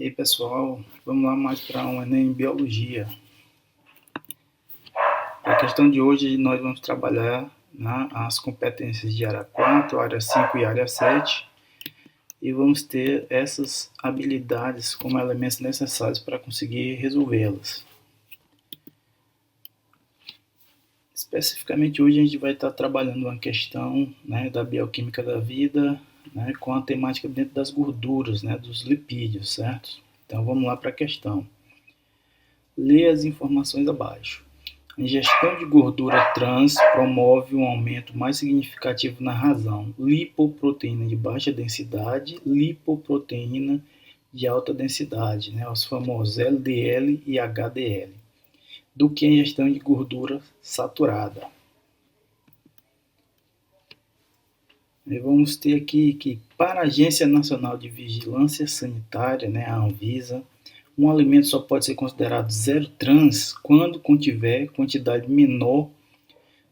E aí pessoal, vamos lá mais para um Enem em Biologia. Para a questão de hoje, nós vamos trabalhar as competências de área 4, área 5 e área 7. E vamos ter essas habilidades como elementos necessários para conseguir resolvê-las. Especificamente hoje a gente vai estar trabalhando uma questão da bioquímica da vida, com a temática dentro das gorduras, dos lipídios, certo? Então vamos lá para a questão. Lê as informações abaixo. A ingestão de gordura trans promove um aumento mais significativo na razão lipoproteína de baixa densidade, lipoproteína de alta densidade, os famosos LDL e HDL, do que a ingestão de gordura saturada. E vamos ter aqui que, para a Agência Nacional de Vigilância Sanitária, a Anvisa, um alimento só pode ser considerado zero trans quando contiver quantidade menor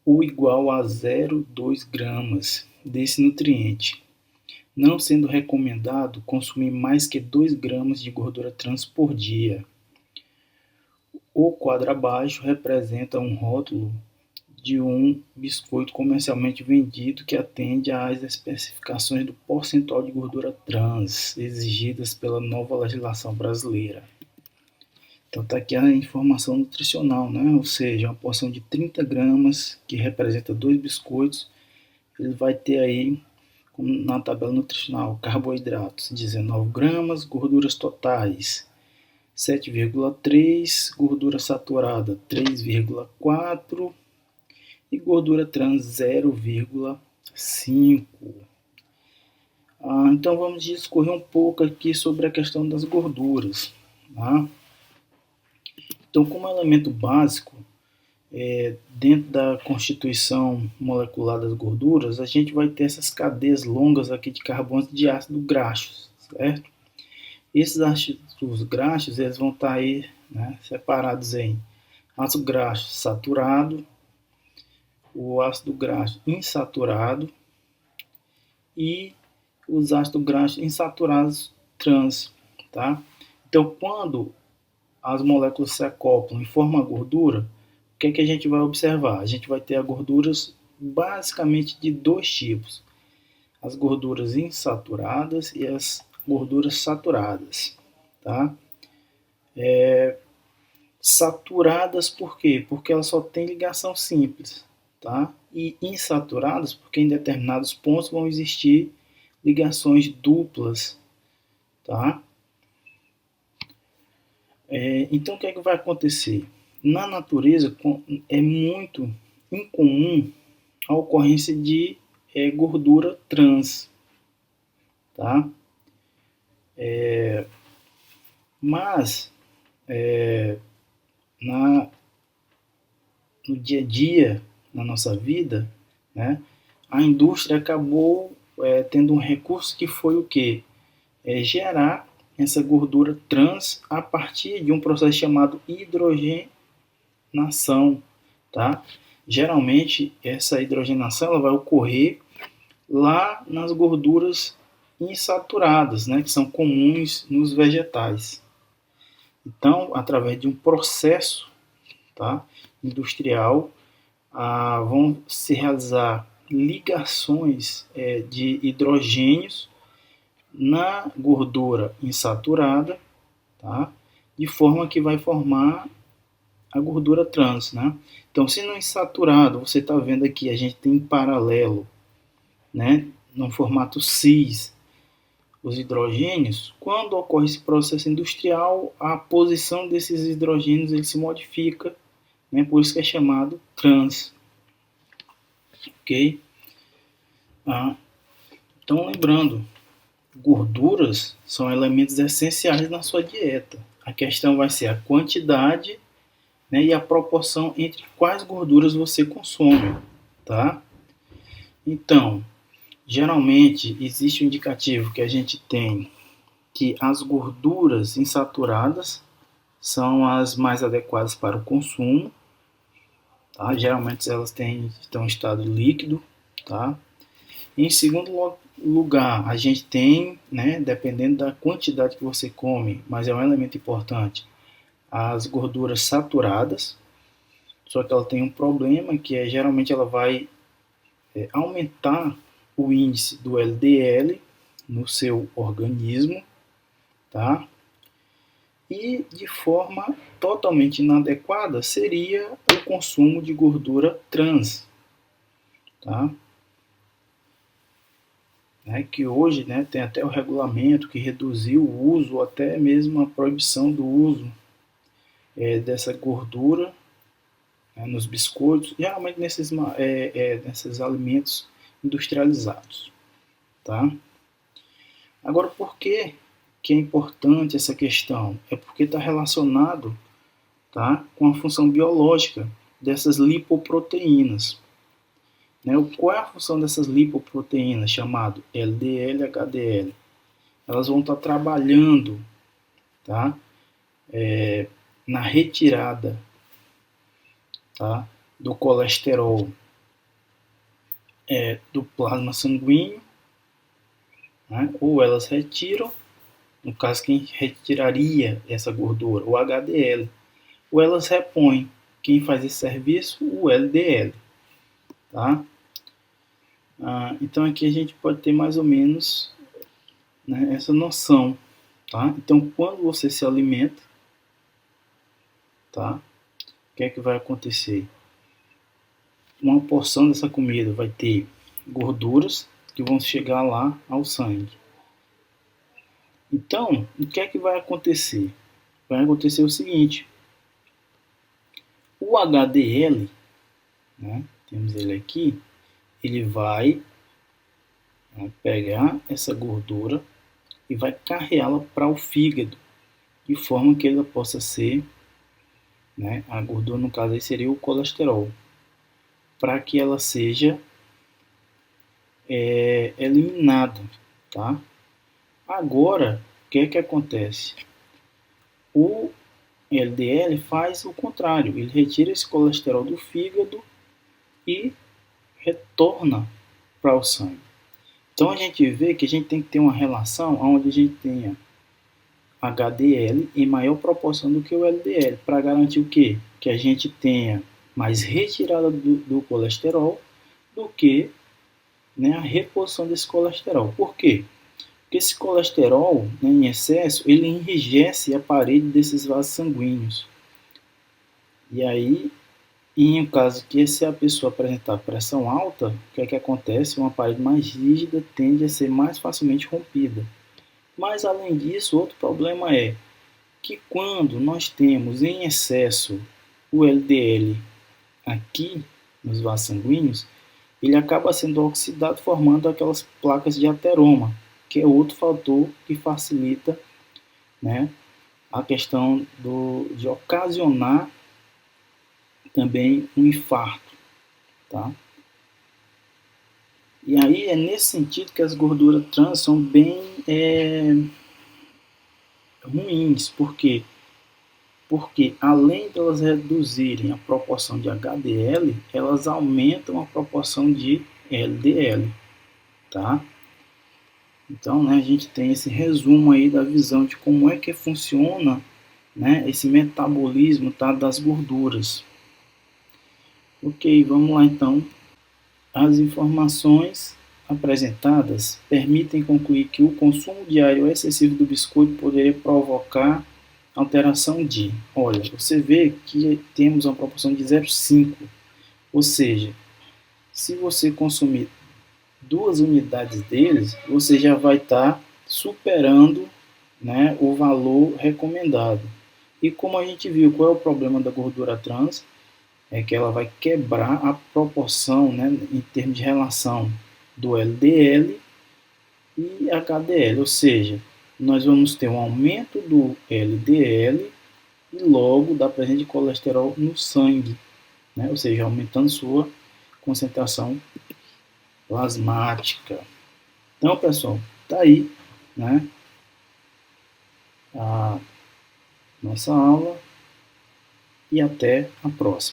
ou igual a 0,2 gramas desse nutriente, não sendo recomendado consumir mais que 2 gramas de gordura trans por dia. O quadro abaixo representa um rótulo de um biscoito comercialmente vendido que atende às especificações do percentual de gordura trans exigidas pela nova legislação brasileira. Então está aqui a informação nutricional, ou seja, uma porção de 30 gramas que representa 2 biscoitos, ele vai ter aí, na tabela nutricional, carboidratos 19 gramas, gorduras totais 7,3, gordura saturada 3,4 e gordura trans 0,5. Então vamos discorrer um pouco aqui sobre a questão das gorduras. Então, como elemento básico, dentro da constituição molecular das gorduras, a gente vai ter essas cadeias longas aqui de carbonos de ácido graxo, certo? Esses ácidos graxos, eles vão estar aí, separados em ácido graxo saturado, o ácido graxo insaturado e os ácidos graxos insaturados trans, tá? Então, quando as moléculas se acoplam e formam a gordura, o que a gente vai observar? A gente vai ter as gorduras basicamente de 2 tipos. As gorduras insaturadas e as gorduras saturadas. Tá? Saturadas por quê? Porque elas só têm ligação simples. Tá? E insaturadas porque em determinados pontos vão existir ligações duplas. Tá? Então, o que vai acontecer? Na natureza, é muito incomum a ocorrência de gordura trans. Tá? Mas, no dia a dia, na nossa vida, a indústria acabou tendo um recurso que foi o quê? Gerar essa gordura trans a partir de um processo chamado hidrogenação, tá? Geralmente, essa hidrogenação ela vai ocorrer lá nas gorduras insaturadas, que são comuns nos vegetais. Então, através de um processo industrial, vão se realizar ligações de hidrogênios na gordura insaturada, de forma que vai formar a gordura trans. Então, se no insaturado, você está vendo aqui, a gente tem em paralelo, no formato cis, os hidrogênios. Quando ocorre esse processo industrial, a posição desses hidrogênios ele se modifica, por isso que é chamado trans. Ok? Então, lembrando, gorduras são elementos essenciais na sua dieta. A questão vai ser a quantidade e a proporção entre quais gorduras você consome. Tá? Então, geralmente existe um indicativo que a gente tem que as gorduras insaturadas são as mais adequadas para o consumo. Tá? Geralmente elas estão em estado líquido. Tá? Em segundo lugar, a gente tem, né, dependendo da quantidade que você come, mas é um elemento importante, as gorduras saturadas, só que ela tem um problema que é geralmente ela vai aumentar o índice do LDL no seu organismo, tá? E de forma totalmente inadequada seria o consumo de gordura trans, tá? Que hoje, né, tem até o regulamento que reduziu o uso, até mesmo a proibição do uso dessa gordura nos biscoitos, geralmente nesses alimentos industrializados, tá? Agora, por que é importante essa questão? É porque está relacionado, tá, com a função biológica dessas lipoproteínas. Qual é a função dessas lipoproteínas, chamado LDL e HDL? Elas vão estar trabalhando, tá, na retirada, tá, do colesterol do plasma sanguíneo, né, ou elas retiram, no caso quem retiraria essa gordura, o HDL, ou elas repõem, quem faz esse serviço, o LDL, tá? Então aqui a gente pode ter mais ou menos, né, essa noção, tá? Então quando você se alimenta, tá, o que é que vai acontecer? Uma porção dessa comida vai ter gorduras que vão chegar lá ao sangue. Então, o que é que vai acontecer? Vai acontecer o seguinte: o HDL, né, temos ele aqui, ele vai pegar essa gordura e vai carreá-la para o fígado, de forma que ela possa ser, né, a gordura no caso aí seria o colesterol, para que ela seja eliminada, tá? Agora, o que é que acontece? O LDL faz o contrário, ele retira esse colesterol do fígado e retorna para o sangue. Então a gente vê que a gente tem que ter uma relação onde a gente tenha HDL em maior proporção do que o LDL, para garantir o quê? Que a gente tenha mais retirada do colesterol do que, né, a reposição desse colesterol. Por quê? Porque esse colesterol, né, em excesso, ele enrijece a parede desses vasos sanguíneos. E aí, em um caso que se a pessoa apresentar pressão alta, o que é que acontece? Uma parede mais rígida tende a ser mais facilmente rompida. Mas, além disso, outro problema é que quando nós temos em excesso o LDL aqui nos vasos sanguíneos, ele acaba sendo oxidado, formando aquelas placas de ateroma, que é outro fator que facilita, né, a questão de ocasionar também um infarto, tá? E aí é nesse sentido que as gorduras trans são bem ruins. Por quê? Porque além de elas reduzirem a proporção de HDL, elas aumentam a proporção de LDL, tá? Então, né, a gente tem esse resumo aí da visão de como é que funciona, né, esse metabolismo, tá, das gorduras. Ok, vamos lá então. As informações apresentadas permitem concluir que o consumo diário excessivo do biscoito poderia provocar alteração de, olha, você vê que temos uma proporção de 0,5, ou seja, se você consumir 2 unidades deles, você já vai estar superando, né, o valor recomendado. E como a gente viu, qual é o problema da gordura trans? É que ela vai quebrar a proporção, né, em termos de relação do LDL e HDL, ou seja, nós vamos ter um aumento do LDL e logo da presença de colesterol no sangue, né, ou seja, aumentando sua concentração plasmática. Então, pessoal, tá aí, né, a nossa aula e até a próxima.